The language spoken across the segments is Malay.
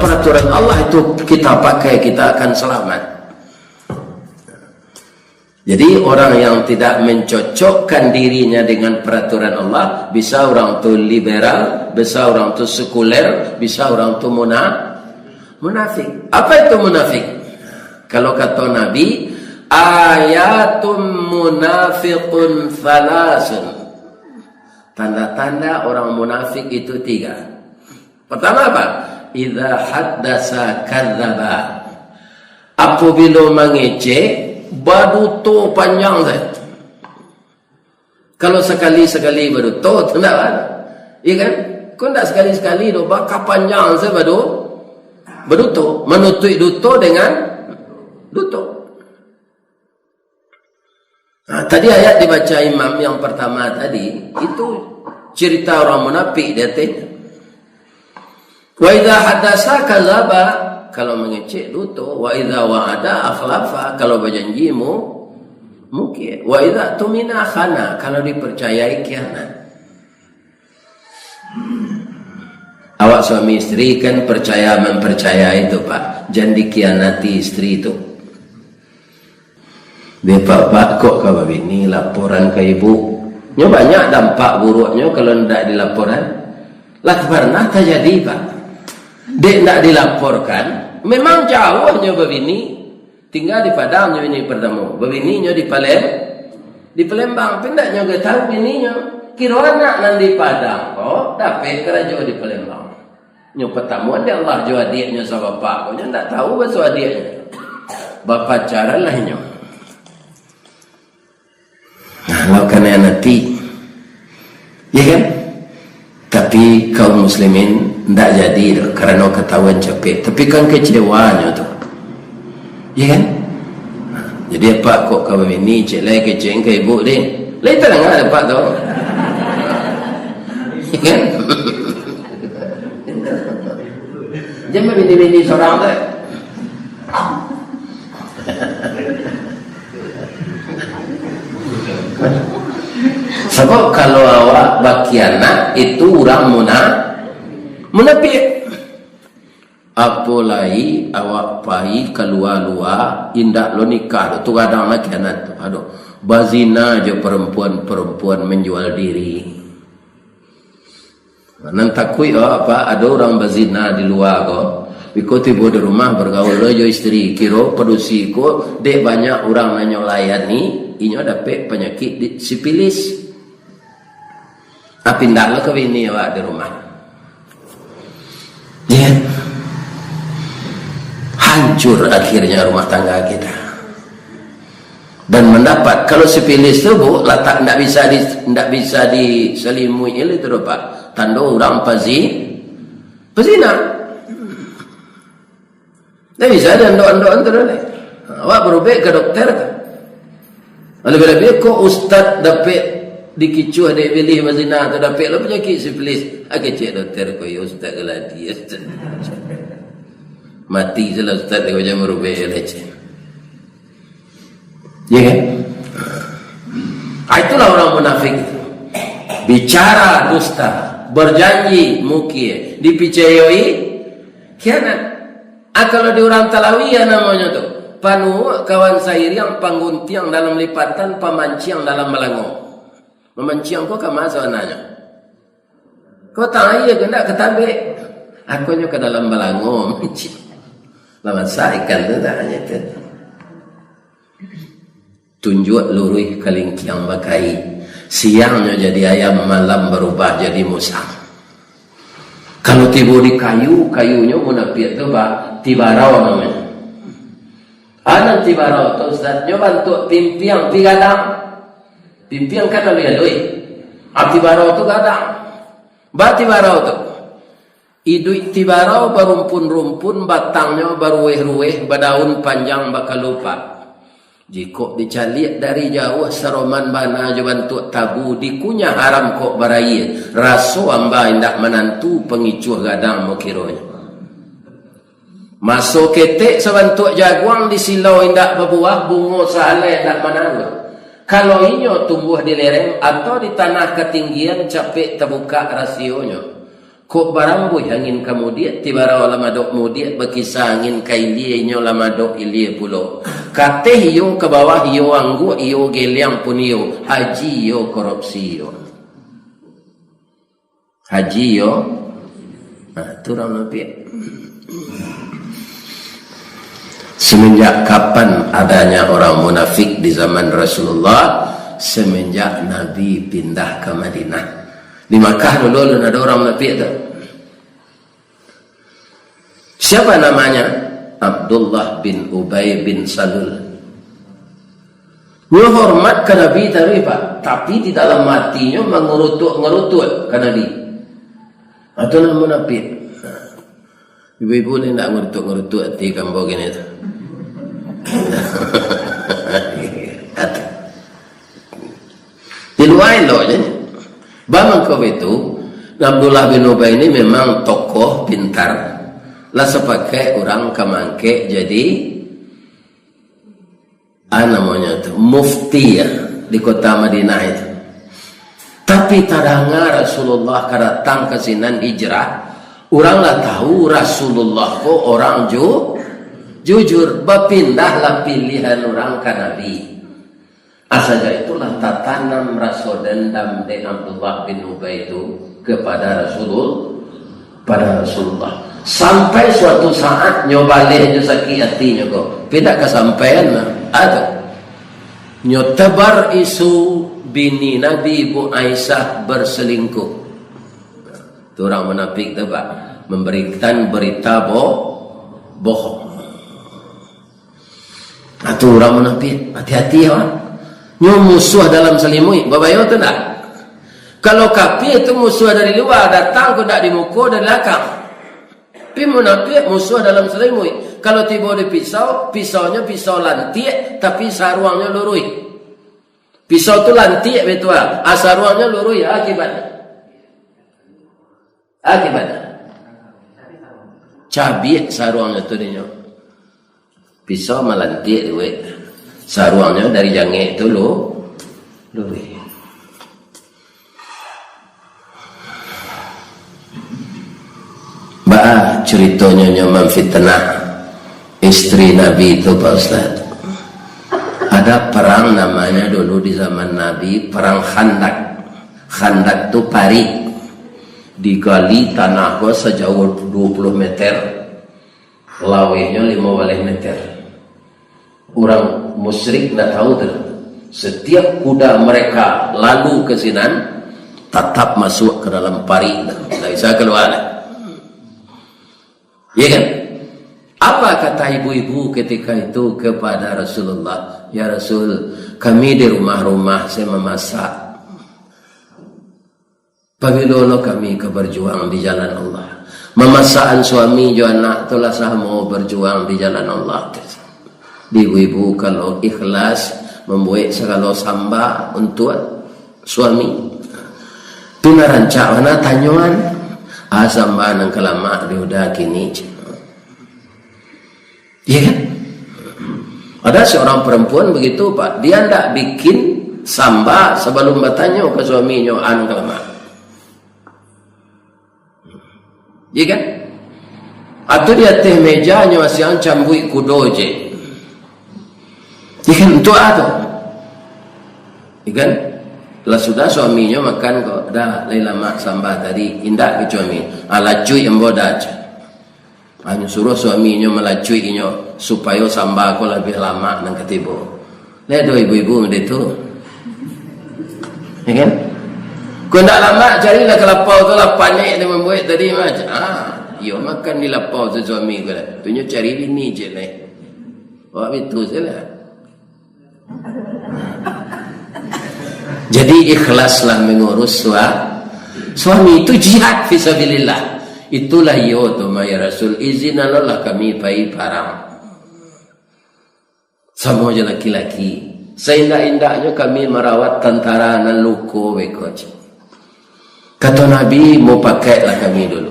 peraturan Allah itu kita pakai, kita akan selamat. Jadi orang yang tidak mencocokkan dirinya dengan peraturan Allah, bisa orang tu liberal, bisa orang tu sekuler, bisa orang tu munafik. Apa itu munafik? Kalau kata Nabi, ayatum munafiqun thalasun. Tanda-tanda orang munafik itu 3. Pertama apa? Idza haddasa kadzdzaba. Apabila mengecek, baduto panjang saja. Kalau sekali-sekali baduto, tidak ada. Iya kan? Kau tidak sekali-sekali tu, bakal panjang saja baduto. Menutui duto dengan duto. Nah, tadi ayat dibaca imam yang pertama tadi, itu cerita orang munafik dia tanya. Wa idza haddasa kadzdzaba, kalau mengecek duto. Wa idza wa'ada akhlafa, kalau berjanji mungkin. Wa idza tumina khana, kalau dipercayai khianat. Awak suami istri kan percaya mempercayai itu Pak, jangan dikhianati istri itu. Dia Pak kok kau begini laporan ke ibu. Nya banyak dampak buruknya kalau tidak dilaporan. Lah pernah terjadi Pak. Dia tidak dilaporkan, memang jauhnya begini, tinggal di Padang ini pertama, begininya di Palembang, pindahnya ke tahu begininya, kira anak nanti Padang, kok tapi kerja di Palembang. Nya pertemuan dia Allah jauh adiknya sama bapak, kau tidak tahu bahasa adiknya, bapak cara lahnya. Kalau kena nanti, ya kan? Tapi kaum muslimin tidak jadi karena ketahuan capek. Tapi kan kecewanya tu, ya kan? Jadi apa kok kau ini cek lagi keceng ke ibu deh? Lain tak ada apa tu, ya kan? Jangan bini-bini seorang tu. Sebab kalau awak bakiana itu orang munafik. Apalagi awak pai keluar-luar indak lo nikah tu kadang nak kianat tu. Aduh, bazina je perempuan menjual diri. Nan takui apa ada orang bazina di luar ko. Biko tiba di rumah bergaul lo jo istri kiro produksi ko dek banyak orang nanya layani inyo dapat penyakit sipilis. Tapi ndaklah ke bini awak di rumah. Ya. Hancur akhirnya rumah tangga kita. Dan mendapat kalau sipilis tu bu letak ndak bisa diselimui itu Pak. Tanda orang pezina. Tak bisa ada ando-ando terus. Awak berobat ke dokter kan. Lebih-lebih kok ustaz dapat dikicuh dia pilih mazina tu dapat lo penyakit sipilis. Agak cek dokter ko ya ustaz geladi ustaz. Mati salah ustaz dia macam merubah leceh. Ya kan? Itulah orang munafik itu. Bicara dusta, berjanji mungkin, dipercayai khianat. Kalau di orang Talawiyah namanya tu, panu kawan sair yang pangguntiang dalam lipatan, pamanciang dalam melangong. Memanciang kau ke masa nanya. Kau tanya ya kena ketabik. Aku nyo ke dalam melangong. Lama saya ikan tu tak hanya tu. Tunjuk lurui kalingkiang bakai. Siangnya jadi ayam, malam berubah jadi musang. Kalau tiba di kayunya munafik tu tibarau namanya. Anak tibarau tu Ustaz, nyo bantu pimpiang pigadang. Pimpiang kan lebih adoi. Tibarau tu gadang. Tibarau tu. Idui tibarau berumpun-rumpun, batangnya berueh-rueh, berdaun panjang bakal lupa. Jika dicalik dari jauh seroman bana je bantu tabu dikunyah haram kok beraya. Rasu amba indak menantu pengicuh gadang mokironya. Masuk ketek sebantuk jaguang di silau indak berbuah bunga saleh indak menanggut. Kalau inyo tumbuh di lereng atau di tanah ketinggian capek terbuka rasionya. Kok baramboi angin kamu dia tibara lama dok mu dia berkisah angin kailie nyo lama dok ilie pulo kate hiyo ke bawah hiyo anggu hiyo geliang pun hiyo haji yo korupsi yo haji yo tu orang nabi. Semenjak kapan adanya orang munafik di zaman Rasulullah? Semenjak Nabi pindah ke Madinah. Di Makkah dulu ada orang munafik itu. Siapa namanya? Abdullah bin Ubay bin Salul. Dia hormat ke Nabi tapi di dalam hatinya mengerutut ke Nabi. Atau nama munafik. Ibu-ibu ni nak ngerutut hati kamu gini tu. Di luar elok je. Bang kau itu Abdullah bin Ubay ini memang tokoh pintar lah sebagai orang kamangke jadi namanya itu mufti ya di kota Madinah itu. Tapi tadanga Rasulullah datang ke sinan hijrah, orang lah tahu Rasulullah kok orang jujur berpindahlah pilihan orang ke Nabi. Asalnya itulah tatanam rasa dendam dari Abdullah bin Ubay itu kepada Rasulullah. Sampai suatu saat nyobalehnya sakit hatinya kok. Tidak kesampaian lah. Atau nyotebar isu bini Nabi Ibu Aisyah berselingkuh. Itu orang munafik tu Pak. Memberikan berita bohong. Itu orang munafik. Hati-hati ya Pak. Nyo musuh dalam selimut, babayo tu tak? Kalau kafir itu musuh dari luar, datang kau tak di muka dari belakang. Tapi munafik musuh dalam selimut. Kalau tiba di pisau, pisaunya pisau lantik, tapi saruangnya lurui. Pisau tu lantik betul, saruangnya lurui. Akibatnya, cabik saruangnya tu dia. Pisau melantik duit. Saruangnya dari jangit itu lurih. Ceritanya nyaman fitnah istri Nabi itu Pak Ustaz. Ada perang namanya dulu di zaman Nabi, perang Khandak. Khandak itu parit. Digali tanah sejauh 20 meter. Lawehnya 15 meter. Orang musyrik tidak tahu tu. Setiap kuda mereka lalu ke sinan, tetap masuk ke dalam parit. Tidak bisa keluar. Ya kan? Apa kata ibu-ibu ketika itu kepada Rasulullah? Ya Rasul, kami di rumah-rumah saya memasak. Pagilolo kami keberjuang di jalan Allah. Memasakan suami jo anak itulah sah mau berjuang di jalan Allah. Ibu-ibu kalau ikhlas membuat segala samba untuk suami. Tuna rancak mana tanyuan samba nang kelama diudah kini. Ya kan? Ada seorang perempuan begitu Pak, dia tidak bikin samba sebelum bertanya ke suaminya anu kelama. Ya kan? Atau dia teh mejanya masih ancam bui kudoje. Ikan untuk apa? Ikan lah sudah suaminya makan kok dah lama sambal tadi indah ke suami alacui yang bodoh hanya suruh suaminya melacuinya supaya sambal kau lebih lama nang ketibo. Lihat ibu-ibu itu, ikan kau nak lama carilah kelapau tu lah panik dia membuat tadi macam yo makan di lapau tu suami kau lah tunjuk cari bini je lah. Wah itu saja. Jadi ikhlaslah mengurus suami itu jihad fisabilillah. Itulah yo tu ya Rasul izin Allah kami pai parang. Semua je laki-laki. Seindah-indahnya kami merawat tentara nan luko bekoj. Kata Nabi mau pakailah kami dulu.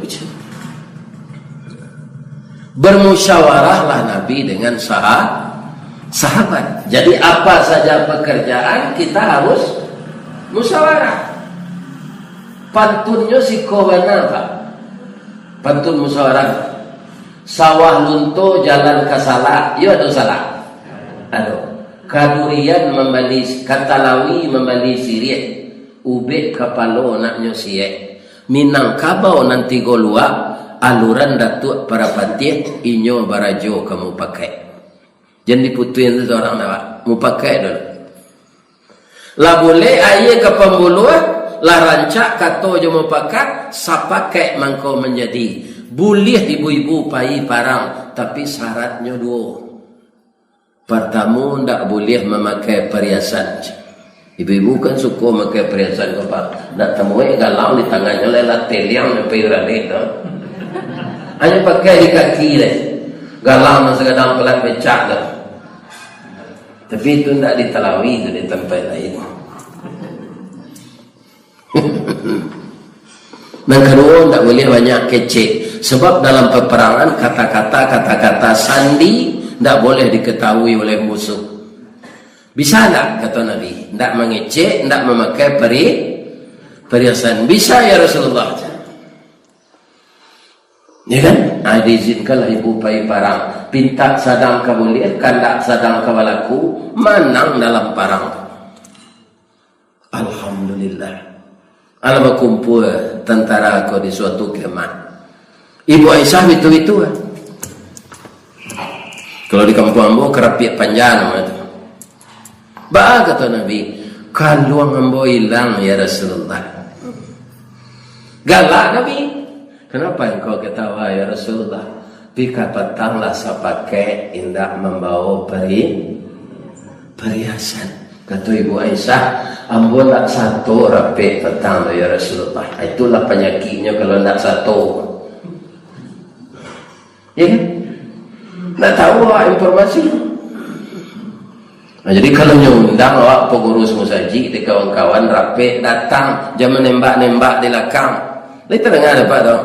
Bermusyawarahlah Nabi dengan sahabat. Jadi apa saja pekerjaan kita harus musyawarah. Pantunnya si kawana Pak. Pantun musyawarah. Sawah lunto jalan ke salah, ya atau salah? Aduh. Kadurian membali katalawi membali sirik, ube kapalo nak nyosiek. Minangkabau nanti golua aluran datuk para patih inyo barajo kamu pakai. Jangan diputuin tu orang nak mu pakai dulu. Lah boleh aye ke pembuluh, lah rancak kato jo mu pakai, sapakai mangko menjadi. Boleh ibu-ibu pai parang, tapi syaratnya dua. Pertama, tak boleh memakai perhiasan. Ibu-ibu kan suka memakai perhiasan kepala. Tak temui galau di tangannya lelah teliang sampai radit. Hanya pakai di kaki deh. Galau masa kadang pelat becak dah. Tapi itu tak ditelawi, itu di tempat lain. Dan kedua, tak boleh banyak kecek. Sebab dalam peperangan kata-kata sandi tak boleh diketahui oleh musuh. Bisa tak kata Nabi? Tak mengecek, tak memakai perhiasan. Bisa ya Rasulullah. Ya kan? Diizinkanlah ibu pai parang. Pinta sadang kabulir, kandak sadang kawalaku, manang dalam parang. Alhamdulillah. Alam kumpul tentara aku di suatu kemah. Ibu Aisyah itu kalau di kampung ambo kerapiak panjang itu. Ba kata Nabi, kaluang ambo hilang ya Rasulullah. Galak Nabi. Kenapa engkau ketawa ya Rasulullah? Pika petanglah sapakai indah membawa perhiasan. Kata Ibu Aisyah, ambo tak satu rapi petang ya Rasulullah. Itulah penyakitnya kalau tak satu. Ya kan? Tak tahu informasi. Nah, jadi kalau nyundang awak pengurus musaji di kawan-kawan rapi datang jangan nembak-nembak di lakang. Lain terdengar apa tau?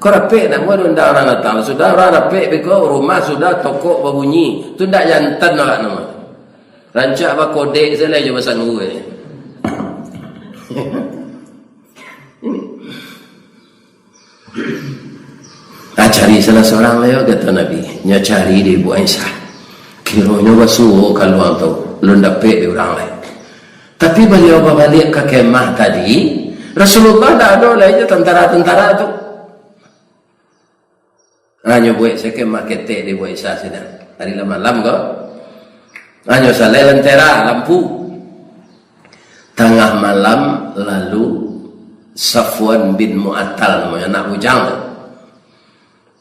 Kau rapi nak buat undang orang datang. Sudah orang rapi beko rumah sudah toko berbunyi. Tu tak jantan awak nama. Rancak apa kodek saya je pasang gue. Cari salah seorang leo kata Nabi, nya cari di Ibu Aisyah. Kiranya basuh kalau tu belum dapat di orang lain. Tapi beliau balik ke kemah tadi, Rasulullah dah ada lagi tentara-tentara tu. Hanya buat saya kemah ketek di Ibu Aisyah sedang hari malam kau. Hanya salai lentera lampu. Tengah malam lalu Safwan bin Mu'attal namanya anak bujang tu.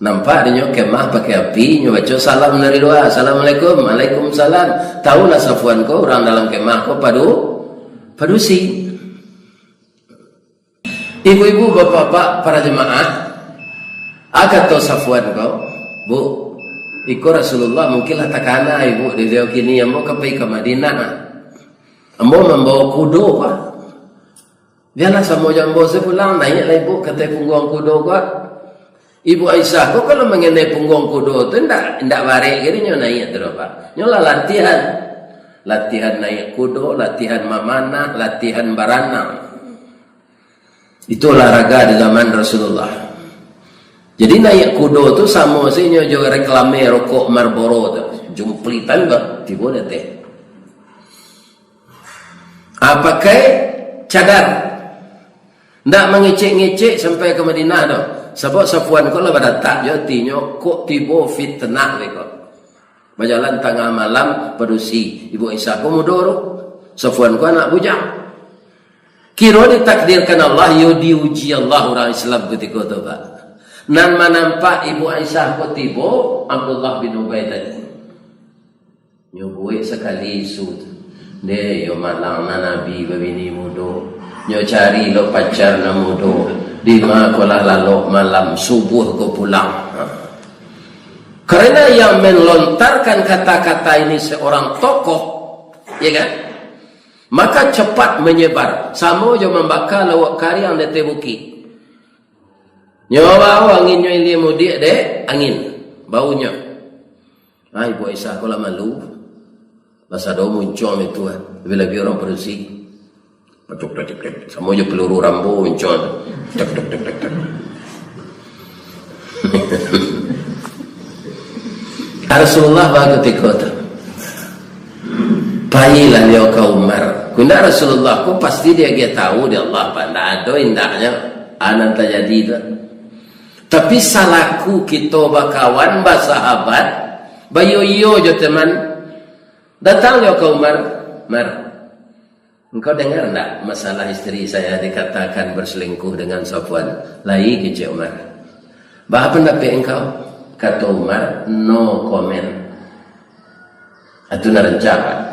Nampak dia kemah pakai api, dia baca salam dari doa. Assalamualaikum, waalaikumsalam. Tahulah Safwan kau orang dalam kemah kau padusi. Ibu-ibu, bapak-bapak, para jemaah, kata Safwan kau, bu, ikut Rasulullah mungkinlah takana ibu di dia kini ambo kapai ke Madinah. Ambo membawa kudo pak. Biarlah sama jambo saya pulang naiklah ibu kata punggung kudo pak. Ibu Aisyah, kau kalau mengenai punggung kudo tu ndak barik gini nyo naik terus pak. Nyo lah latihan naik kudo, latihan memanah, latihan baranang. Itu olahraga di zaman Rasulullah. Jadi naik kudo tu sama sih nyo juga reklame rokok Marlboro tu, jumplitan kan, tiba dah teh. Pakai cadar, ndak mengecek-ngecek sampai ke Madinah tu. Sebab Safwan kalau pada tak jatinya kok tiba fitnah mereka. Berjalan tengah malam padusi Ibu Aisyah komodoro. Safwan ko anak bujang. Kira ditakdirkan Allah yo diuji Allah orang Islam ketika tu pak. Nan manampak Ibu Aisyah ko tiba Abdullah bin Ubay tadi. Nyo buik sekali isu. De yo malang Nabi babini mudo. Nyo cari lo pacar na mudo. Di makolah lalu malam subuh kau pulang. Karena yang melontarkan kata-kata ini seorang tokoh, ya kan? Maka cepat menyebar. Sama je membakar lawak kari yang dete buki. Nyawa anginnya ini mudik dek angin baunya. Ibu Aisyah kalau malu, masa dah muncul itu lebih-lebih orang produksi. Sama je peluru rambo muncul. Rasulullah bagus tikota. Pailah dia ke Umar. Kunda Rasulullah ku pasti dia tahu dia Allah pandai do indahnya anan terjadi itu. Tapi salahku kita bakawan sahabat bayo-yo jo teman datang dia ke Umar. Mar, engkau dengar enggak masalah istri saya dikatakan berselingkuh dengan Safwan? Lai ke Umar. Apa pendapat engkau? Kata Umar, no comment. Itu narencana.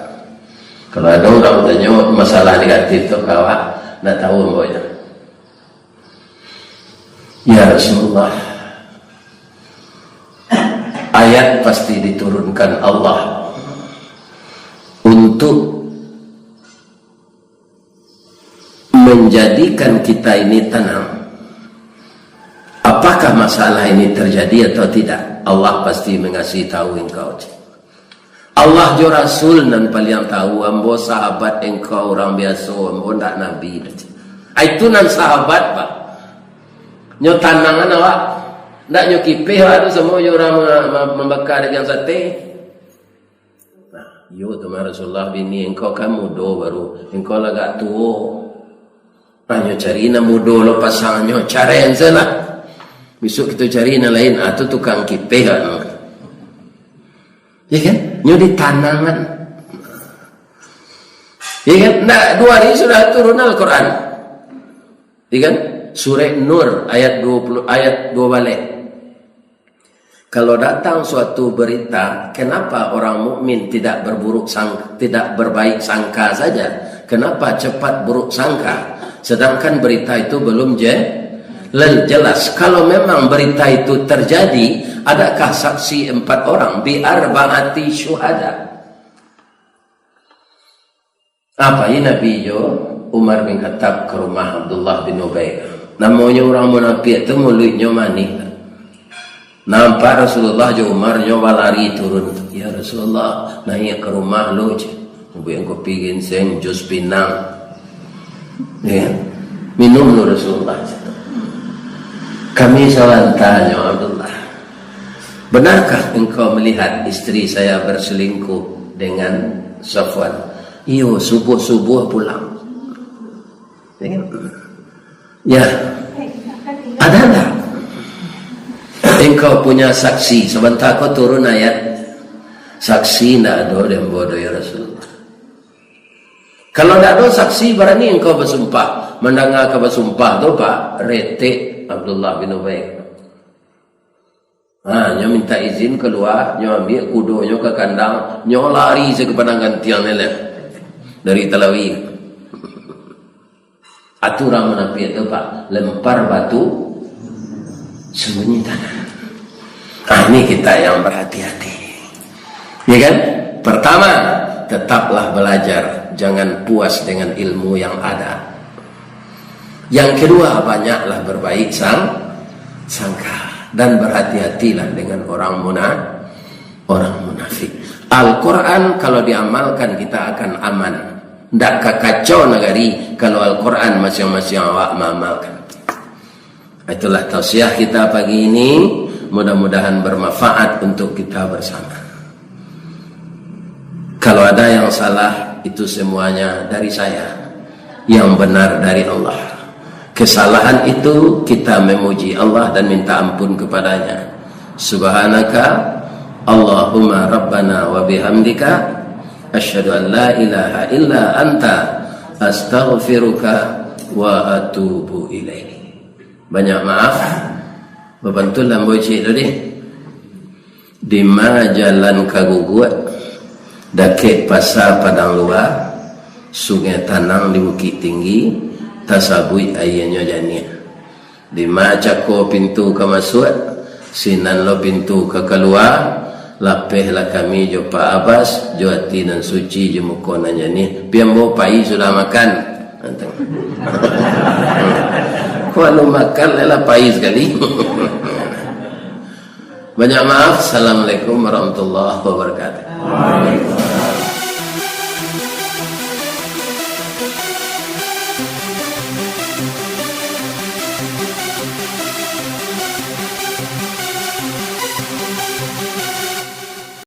Kalau ada orang tanya masalah negatif tu kawan, nak tahu pokoknya. Ya Rasulullah, ayat pasti diturunkan Allah untuk menjadikan kita ini tenang. Apakah masalah ini terjadi atau tidak? Allah pasti mengasih tahu engkau. Allah jo Rasul dan paling tahu. Ambo sahabat engkau orang biasa, ambo tak Nabi. Itu nan sahabat pak. Nyo tanangan awak, ndak nyo kipih awak tu semua nyo orang membakar dengan sate. Nah, yo tu Rasulullah bini engkau kan mudo baru, engkau lagak tua. Nah, nyo cari na mudo lo pasang nyo, cara yang salah. Besok kita cari na lain, atau tukang kipih kan. Ya kan? Nyo di tanangan. Ya kan? Nah, 2 hari sudah turun Al-Quran. Ya kan? Surah Nur ayat 20 ayat 2 balik. Kalau datang suatu berita, kenapa orang mukmin tidak berbaik sangka saja? Kenapa cepat buruk sangka? Sedangkan berita itu belum jelas. Kalau memang berita itu terjadi, adakah saksi 4 orang? Bi'arba'ati syuhada. Apa ini Nabi Umar bin Khattab ke rumah Abdullah bin Ubay. Namanya orang munafik itu mulutnya manis. Nampak Rasulullah Umar nyoba lari turun. Ya Rasulullah, naik ke rumah lo. Buat kopi ginseng, jus pinang. Ya, minum lo Rasulullah. Kami salah tanya Abdullah, benarkah engkau melihat istri saya berselingkuh dengan Safwan? Iyo, subuh-subuh pulang. Ya, ada enggak? Engkau punya saksi. Sebentar kau turun ayat. Saksi tidak ada yang bodoh ya Rasulullah. Kalau tidak ada saksi, berani engkau bersumpah. Mendengar kau bersumpah tu Pak, retik Abdullah bin Ubay. Nyo minta izin keluar, nyo ambil kudo nyo ke kandang, nyo lari ke penanggan tiang leleh dari Telawi. Aturan munafik itu Pak, lempar batu sembunyi tanah. Ini kita yang berhati-hati. Ya kan? Pertama, tetaplah belajar, jangan puas dengan ilmu yang ada. Yang kedua, banyaklah berbaik sangka dan berhati-hatilah dengan orang munafik. Al-Quran kalau diamalkan kita akan aman. Tidak kacau negari kalau Al-Quran masing-masing awak mengamalkan. Itulah tausiah kita pagi ini. Mudah-mudahan bermanfaat untuk kita bersama. Kalau ada yang salah, itu semuanya dari saya. Yang benar dari Allah. Kesalahan itu kita memuji Allah dan minta ampun kepadanya. Subhanaka Allahumma Rabbana wa bihamdika asyhadu an la ilaha illa anta astaghfiruka wa atubu ilaik. Banyak maaf. Bebantulah bocik tadi. Di mana jalan kaguguat, dakik pasar padang luar, sungai tanang di bukit tinggi, tasabui ayahnya jania. Di mana cako pintu ke masuk, sinan lo pintu ke keluar, lapehlah kami jo Pak Abbas, jo hati dan suci jo mukonan jani. Piambo pai sudah makan. Kalau makan lelah pai sekali. Banyak maaf. Assalamualaikum warahmatullahi wabarakatuh.